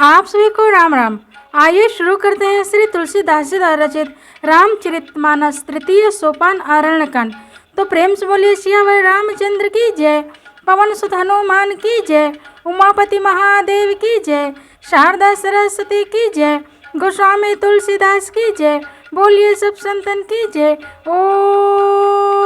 आप सभी को राम राम। आइए शुरू करते हैं श्री तुलसीदास जी द्वारा रचित रामचरितमानस तृतीय सोपान आरण्यकांड। तो प्रेम से बोलिए सियावर रामचंद्र की जय, पवन सुत हनुमान की जय, उमापति महादेव की जय, शारदा सरस्वती की जय, गोस्वामी तुलसीदास की जय, बोलिए सब संतन की जय। ओम।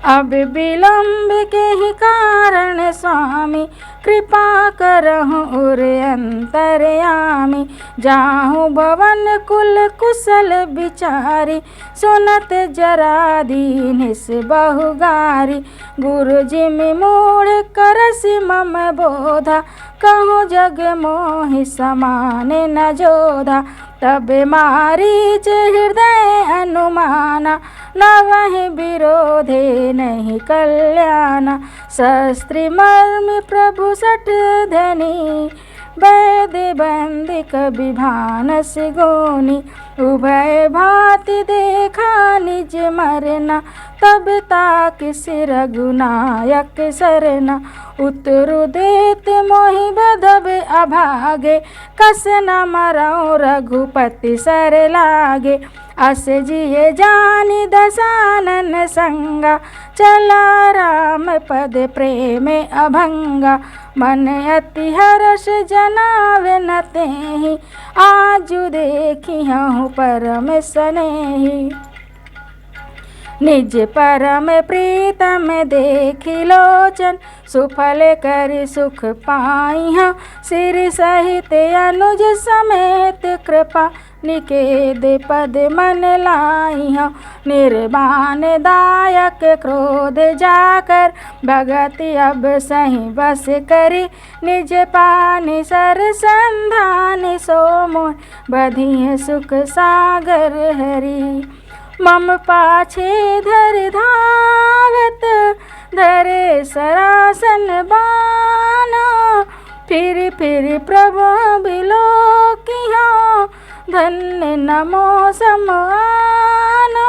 अब विलंब के ही कारण स्वामी कृपा करहु उर अंतरयामी, जाहु भवन कुल कुशल विचारी, सुनत जरा दीनिस बहुगारी, गुरु जिमि मूढ़ करसि मम बोधा, कहूँ जग मोहि समान न जोधा, तब मारीच हृदय अनुमाना, न वही विरोधे नहीं कल्याणा, शस्त्र मर्म प्रभु सठ धनी, वैद बंदिक विभानस गोनी, उभय भांति देखा निज मरना, तब ताक सिर रघुनायक सरना, उतरु देत मोहि बधब अभागे, कस न मरऊ रघुपति सर लागे, अस जिये जानि दसानन संगा, चला राम पद प्रेम अभंगा, मन अति हर्ष जनावे न तेहि, आजु देखिहु परम सनेहि, निज परम प्रीतम देखि लोचन, सुफल करि सुख पाइहु, सिर सहित अनुज समेत कृपा, निकेत पद मन लाइहु, निर्वाण दायक क्रोध जाकर, भगत अब सही बस करी, निज पानि सर संधानि, सो मोहि बधिय सुख सागर हरि, मम पाछे धर धावत, धरे सरासन बाना, फिर प्रभु बिलोकिहु, धन्य नमो समाना।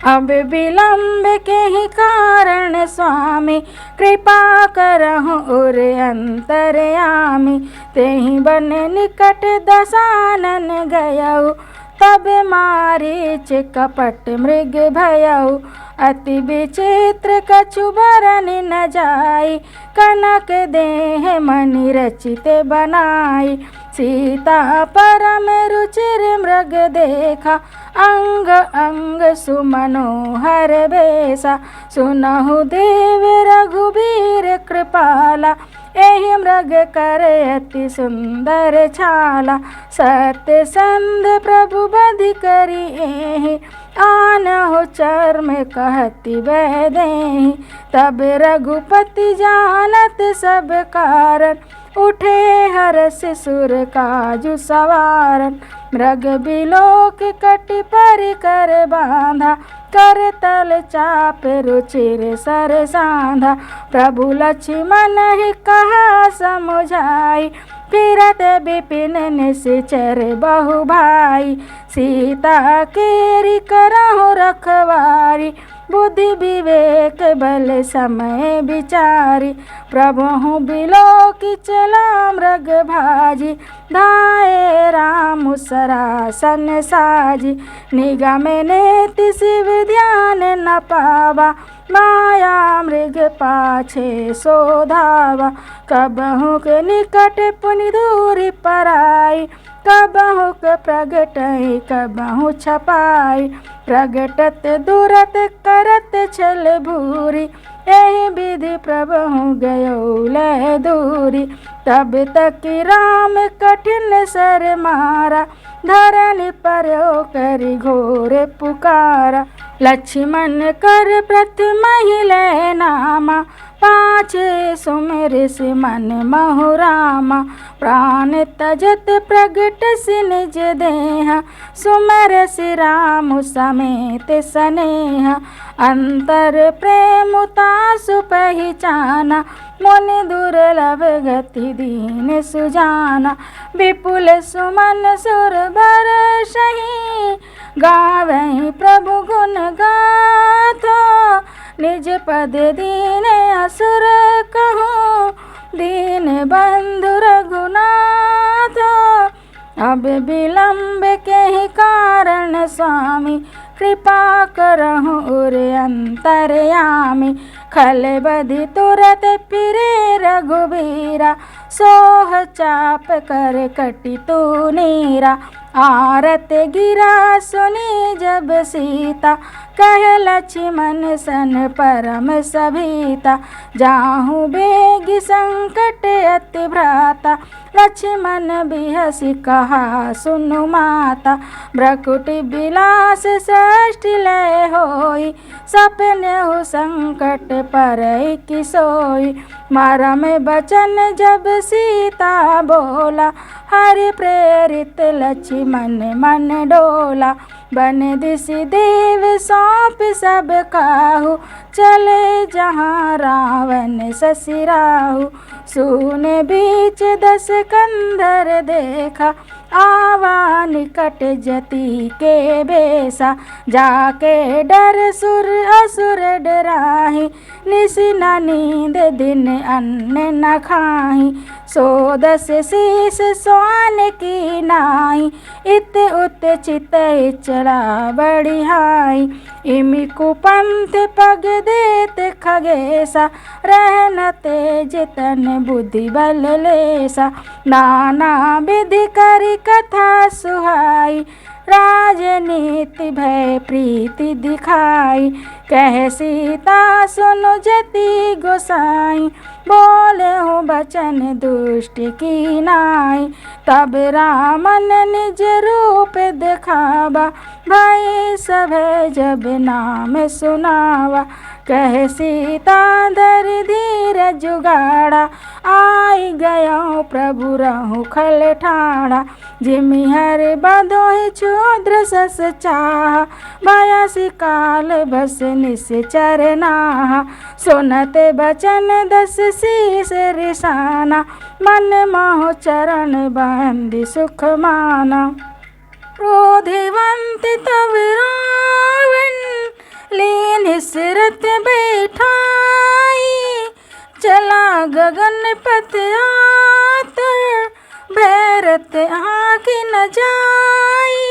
अब विलंब के ही कारण स्वामी कृपा करहु उर अंतरयामी, तेहि बन निकट दसानन गयऊ, तब मारीच कपट मृग भयऊ, अति विचित्र कछु बरन न जाई, कनक देह मणि रचित बनाई, सीता परम रुचिर मृग देखा, अंग अंग सुमनोहर बेसा, सुनहु देव रघुबीर कृपाला, एहि मृग कर अति सुंदर छाला, सत्य संध प्रभु बधि करी एहि, आनहु चर्म कहति बह देहि, तब रघुपति जानत सब कारण, उठे हर्ष सुर काजु सवारन, मृग बिलोक कटि परि कर बांधा, कर तल चाप रुचिर सर साधा, प्रभु लक्ष्मण ही कहा समुझाई, फिरत विपिन निश्चर बहु भाई, सीता केरि करहु रखवारी, बुद्धि विवेक बल समय विचारी, प्रभु बिलोकी चला मृग भाजी, धाये राम सरासन साजी, निगम नेति शिव ध्यान न पावा, माया मृग पाछे शोधावा, कबहु के निकट पुनि दूरी पराई, कबहु के प्रगटई कबहु छपाई, प्रगटत दूरत करत छल भूरी, एहि विधि प्रभु गयो लय दूरी, तब तक राम कठिन सर मारा, धरनी पर्यो करि घोर पुकारा, लक्ष्मण कर प्रथम ही लय नामा, पाछे सुमिर सि मन महु रामा, प्राण तजत प्रगट सि निज देहा, सुमर सि राम समेत स्नेहा, अंतर प्रेम तासु पहिचाना, मुनि दुर्लभ गति दीन सुजाना, विपुल सुमन सुर बरसहि, गावहि प्रभु गुण गाथा, निज पद दीन असुर कहूँ, दीन बंधु रघुनाथ। अब विलंब के ही कारण स्वामी कृपा करहु उर अंतरयामी। खल बधि तुरत फिरे रघुबीरा सोह चाप कर कटि तू नीरा। आरत गिरा सुनी जब सीता कह लक्ष्मण सन परम सभीता। जाहु बेगी संकट अति भ्राता लक्ष्मण बिहसि कहा सुनु माता। भ्रकुटि बिलास षष्ठि लय होई सपनेहु संकट परई कि सोई। मरम बचन जब सीता बोला हरि प्रेरित लक्ष्मण मन डोला। बन दिसि देव सौंप सब काहू चले जहाँ रावण ससिराहू। सूने बीच दस कंधर देखा आवा निकट जति के बेसा। जाके डर सुर असुर डराहि निसि न नींद दिन अन्न न खाहि। सो दस शीस स्वान की नाई इत उत चित चला बढ़ियाई। इमि कुपंथ पग देत खगेसा रहन तेज तन बुद्धि बल लेसा। नाना विधि करि कथा सुहाई राजनीति भय प्रीति दिखाई। कह सीता सुनु जति गोसाई बोले हो बचन दुष्ट की नाई। तब रामन निज रूप दिखावा भाई सब जब नाम सुनावा। कह सीता धर धीर जुगाड़ा आई गयो प्रभु रहु खल ठाड़ा। जिमि हर बधोहि क्षुद्र सस चाहा बयासी काल बस निश्चर नाहा। सुनत बचन दस शीस रिसाना मन मोह चरण बंदी सुख माना। क्रोधवंत तब रावण लीन सिरत बैठाई। चला गगन पथ आतुर भैरत आँखि न जाई।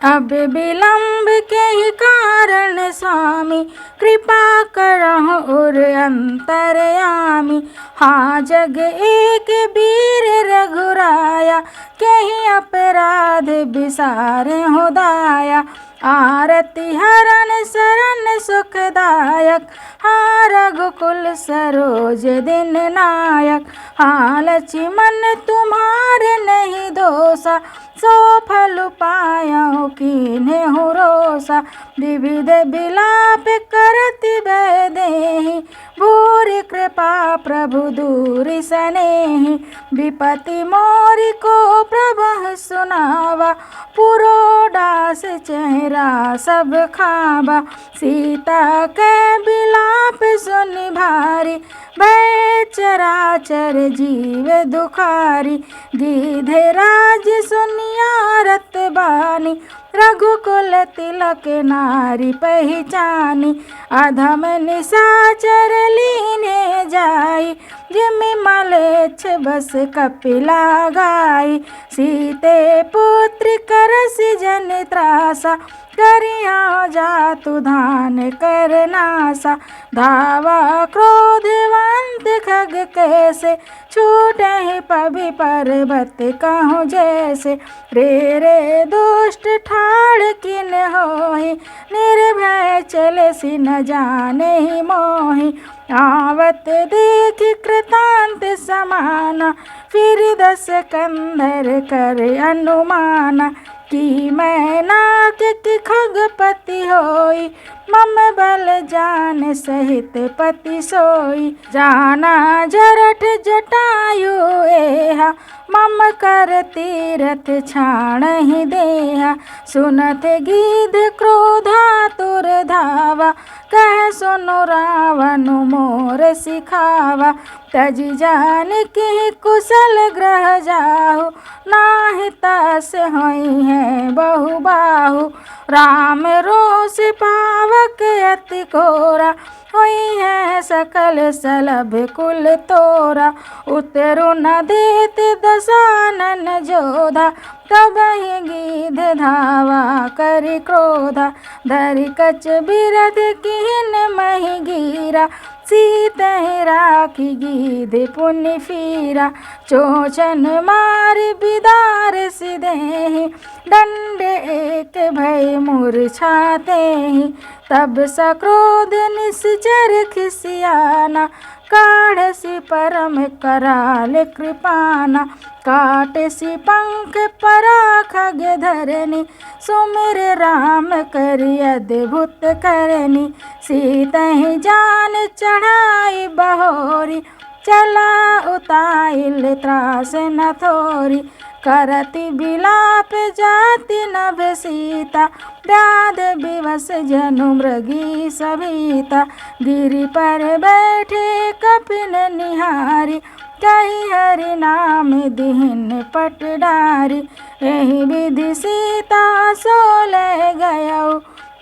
अब विलंब के ही कारण स्वामी कृपा करहु उर अंतरयामी। हाँ जग एक वीर रघुराया कहीं अपराध बिसारे हो दाया। आरती हरण शरण सुखदायक हाँ रघुकुल सरोज दिन नायक। हाँ लक्ष्मण तुम्हारे नहीं दोषा सो फल पायो कीन्हे रोसा। विविध बिलाप करति भय देहि भूरि कृपा प्रभु दूरि सनेहि। विपति मोरि को प्रभु सुनावा पुरोडास चेहरा सब खावा। सीता के बिलाप सुनि भारी भय चराचर जीव दुखारी। गीधे राज सुनियारत बानी रघुकुल तिलक नारी पहचानी। अधम निशाचर लीने जाई जिमि मलेच्छ बस कपिला गाई। सीते पुत्र करसि जन त्रासा करिया जातु धान करनासा। धावा क्रोधवंत खग कैसे छूटे पवि पर्वत कहूँ जैसे। रे रे दुष्ट ठाड़ किन होहि निर्भय चलसि न जाने ही मोहि। आवत देख कृतांत समाना फिर दस कंधर कर अनुमाना। कि मैं नाक की खगपति होई मम बल जान सहित पति सोई। जाना जरठ जटायु एहा मम कर तीरथ छाण ही देहा। सुनत गीध क्रोधातुर धावा कह सुनु रावण मोर सिखावा। तजि जानकी कुशल ग्रह जाहु नाहि तस होई है बहु बाहु। राम रोष पावक अति घोरा हुई है सकल सलभ कुल तोरा। उतरु न देत दशानन जोधा, तब ही गीध धावा करि क्रोधा। धरि कच बिरध किन मही गिरा, सीतहि राखी गीध पुनि फीरा। चोचन मार बिदार सिदेहि, दंड एक भय मूर्छातेहि। तब सक्रोध निश्चर खिसियाना, काढ़सी परम कराल कृपाना। काटसी पंख पराख धरनी, सुमिर राम करि अद्भुत करनी। सीतहि जान चढ़ाई बहोरी, चला उताइल त्रास न थोरी। करति बिलाप जाति नभ सीता, व्याध विवश जनु मृगी सभीता। गिरि पर बैठे कपिन निहारी, कही हरि नाम दीन पट डारी। एहि विधि सीता सोले गयऊ,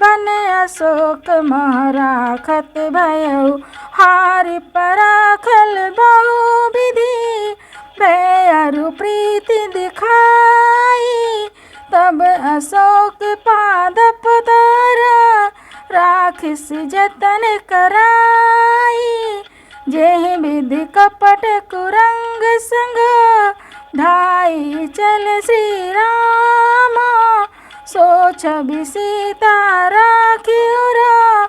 बन अशोक मह राखत भयऊ। हारि पराखल बहु विधि, भयरु प्रीति दिखाई। तब अशोक पादप धरा, राखिस जतन कराई। जेहि विधि कपट कुरंग संग, ढाई चल श्री राम। सो छवि सीता राखी उरा,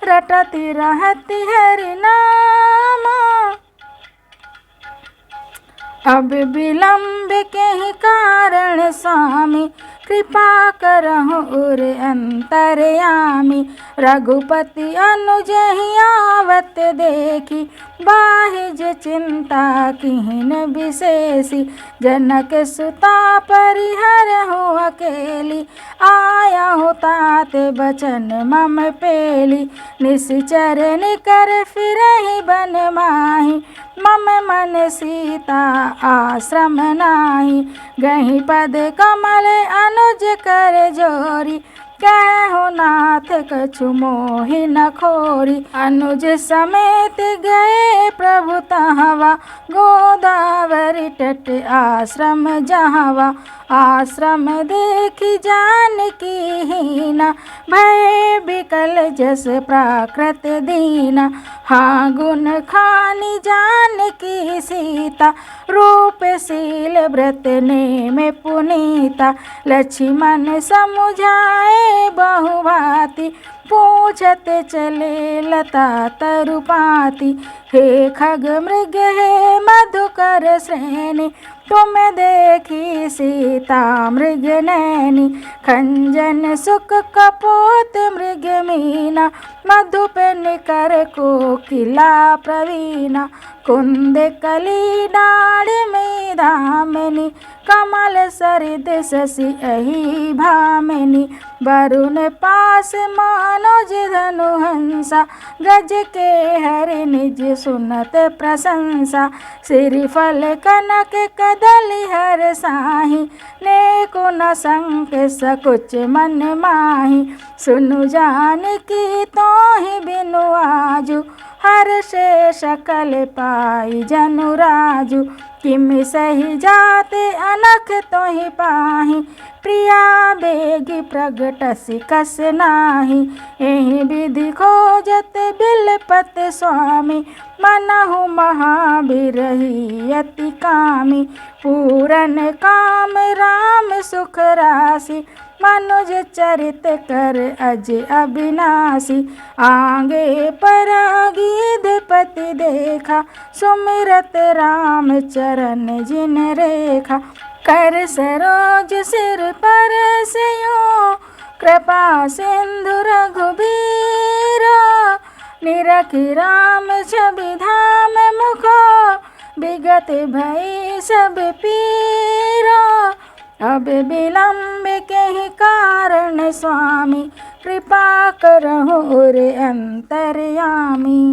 रटति रहति हरि नाम। अब विलंब केहि कारण स्वामी, कृपा करहु उर अंतरयामी। रघुपति अनुजहि आवत देखी, बाहिज चिंता किहिन विशेषी। जनक सुता परिहरहु अकेली, आयहु तात बचन मम पेली। निश्चर निकर फिरहि बन माही, मम मन सीता आश्रम नाही। गहि पद कमल अनुज कर जोरी, कहु नाथ कछु मोहि न खोरी। अनुज समेत गए प्रभु तहवा, गोदावरी तट आश्रम जहवा। आश्रम देखी जानकी हीना, भय बिकल जस प्राकृत दीना। हाँ गुण खानी जानकी सीता, रूप शील व्रत नेम पुनीता। लक्ष्मण समुझाए बहुभांति, पूछत चले लता तरुपाती। हे खग मृग हे मधुकर श्रेणी, तुम देखी सीता मृग नैनी। खंजन सुख कपोत मृग मीना, मधुप निकर कोकिला प्रवीणा। कुंद कली डाढ़ में धामिनी, कमल सरिद शशि अहि भामिनी। वरुण पास मानोज धनु हंसा, गज के हरि निज सुनत प्रशंसा। श्रीफल कनक कदली हर साही, नेको न संक सकुच मन माही। सुनु जानकी तोहि बिनु आजु, हर्षे सकल पाई जनु राजु। किमि सही जाते अनख तोहि पाहि, प्रिया बेगी प्रगटसि कस नाही। एहि विधि खोजत बिलपत स्वामी, मनहु महाबिरही अति कामी। पूरन काम राम सुख राशि, मनुज चरित कर अज अविनाशी। आगे परागीधपति देखा, सुमिरत राम चरण जिन रेखा। कर सरोज सिर पर सेयो, कृपा सिंधु रघुबीरा। निरखि राम छवि धाम मुखो, विगत भई सब पीरा। अब विलंब केहि कारण स्वामी, कृपा करहु उर अंतरयामी।